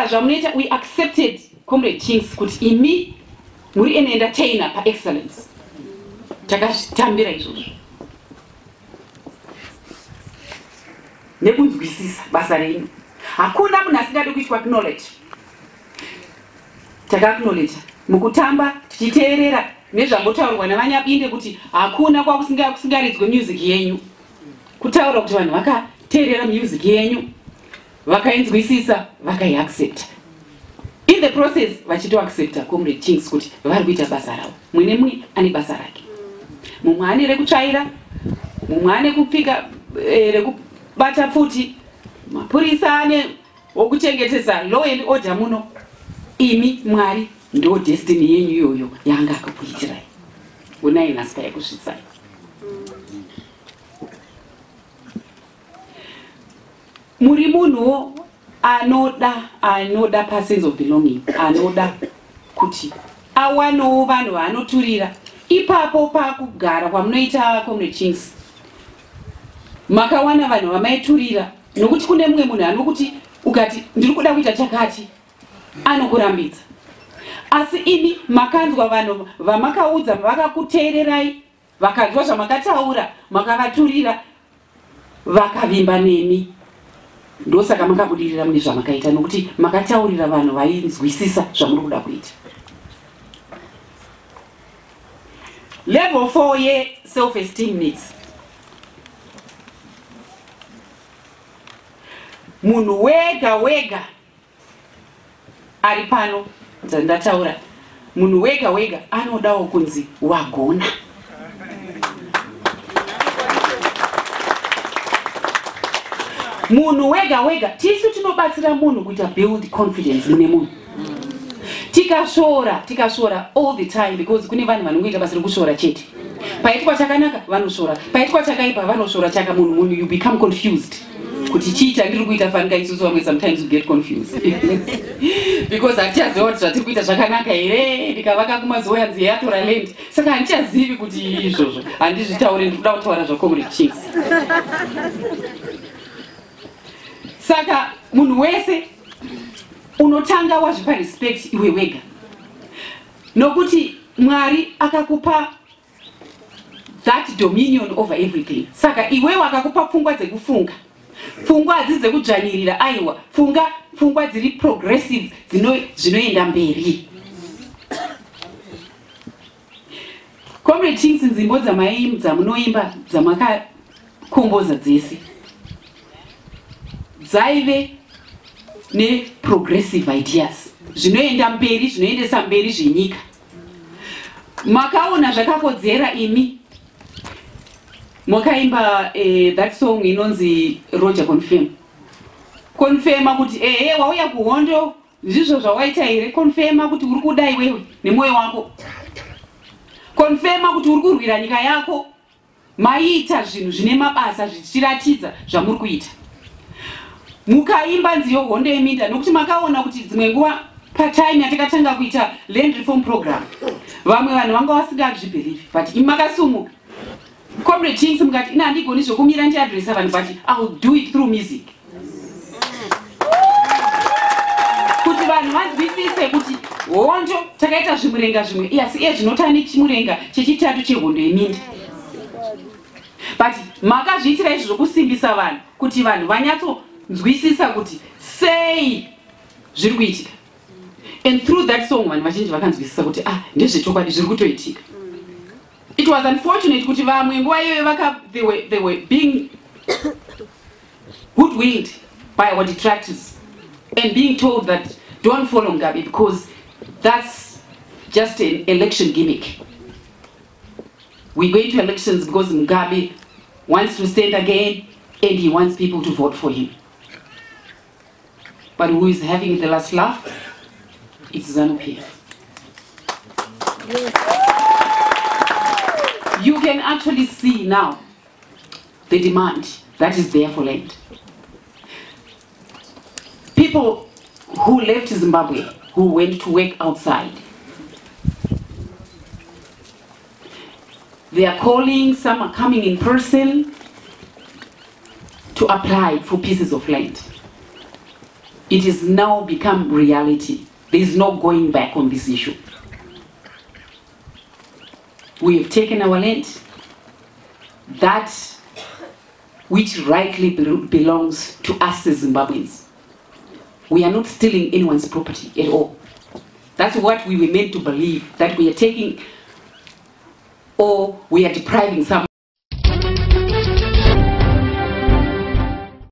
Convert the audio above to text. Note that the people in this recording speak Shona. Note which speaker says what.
Speaker 1: mukataura zvamunoita, we accepted comrade Kings kuti imi muri an entertainer pa excellence. Takatambira izvozvo. Nekunzwisisa basa renyu. Hakuna munhu asingade kuitwa acknowledge. Taka-acknowledge mukutamba tichiteerera nezvambotaurwa navanyabinde kuti hakuna kwakusingaridzwe music yenyu. Kutaura kuti vanhu vakateerera music yenyu, vakainzwisisa, vakaiaccepta. In the process vachitoaccepta comrade Kings kuti vari kuita basa ravo. Mumwe nemumwe ane basa rake. Mumwe ane rekutsvaira, mumwe ane kupfika rekubata pfuti, mapurisa ane wokuchengetesa law and order muno. Imi Mwari ndo destiny yenyu iyoyo yanga akakuitirai. Unai nhasika yekusvitsai. Muri munhu anoda sense of belonging, anoda kuti awanowo vanhu vanoturira. Ipapo pakugara kwamunoita comrade Kings, makawana vanhu vamaiturira, nokuti kune mumwe munhu anokuti ukati ndiri kuda kuita chakati anokurambidza. Asi ini makanzwa vanhu vamakaudza vakakuteererai, vakanzwa zvamakataura, makavaturira, vakavimba nemi. Ndosaka makabudirira mune zvamakaita, nokuti makataurira vanhu vainzwisisa zvamuri kuda kuita. Level 4 ye self-esteem needs. Munhu wega ari pano, ndataura, munhu wega anodawo kunzi wagona. Munhu wega tisu tinobatsira munhu kuita build confidence mune munhu. Tikashora all the time, because kune vanhu vanongoita basa rekushora chete. Paitwa chakanaka vanoshora, paitwa chakaipa vanoshora chaka. Munhu you become confused. Kuti chiita ndiri kuita fanika isusu vamwe sometimes you get confused. Because hatichaziva kuti zvatiri kuita zvakanaka here, ndikavaka kumazuva yanzi yatora land. Saka handichazivi kuti izvozvo handizvitaure, ndikuda kutaura zvacomrade Kings. Saka munhu wese unotanga wazvipa respect iwe wega. Nokuti Mwari akakupa that dominion over everything. Saka iwe wakakupa pfungwa dzekufunga. Pfungwa hadzizi dzekudzvanyirira, aiwa, pfungwa dziri progressive, zvinoenda mberi. Comrade Kings, nzimbo dzamunoimba dzamakakomboza dzese dzaive ne-progressive ideas, zvinoenda mberi, zvinoendesa mberi zvenyika. Makaona zvakakodzera imi mwakaimba that song inonzi Roger confirma kuti wauya kuhondo ndizvo zvawaita here. Confirma kuti uri kuda iwewe nemwoyo wako. Confirma kuti uri kurwira nyika yako. Maita zvinhu zvine mabasa zvichiratidza zvamuri kuita. Mukaimba nziyo hondo yeminda, nokuti makaona kuti dzimwe nguva patime yatakatanga kuita land reform program, vamwe vanhu vanga vasingazvibhelieve, but imi makasumuka. Comrade Kings mukati ina handigoni zvokumira ndiadresa vanhu, but I will do it through music. Kuti vanhu vanzwisise kuti hondo takaita zvimurenga zvimwe, yes, iye zvinotana nechimurenga chechitatu chehondo yeminda. But makazviitira izvi zvokusimbisa vanhu kuti vanhu vanyatsonzwisisa kuti sei zviri kuitika. And through that song vanhu vazhinji vakanzwisisa kuti ndezvechokwadi zviri kutoitika. It was unfortunate kuti vamwe nguva iyoyo they were being hoodwinked by our detractors and being told that don't follow Mugabe because that's just an election gimmick. We go into elections because Mugabe wants to stand again and he wants people to vote for him. But who is having the last laugh? It's ZANU-PF. You can actually see now the demand that is there for land. People who left Zimbabwe, who went to work outside, they are calling, some are coming in person to apply for pieces of land. It has now become reality. There is no going back on this issue. We have taken our land, that which rightly belongs to us as Zimbabweans. We are not stealing anyone's property at all. That's what we were meant to believe, that we are taking or we are depriving some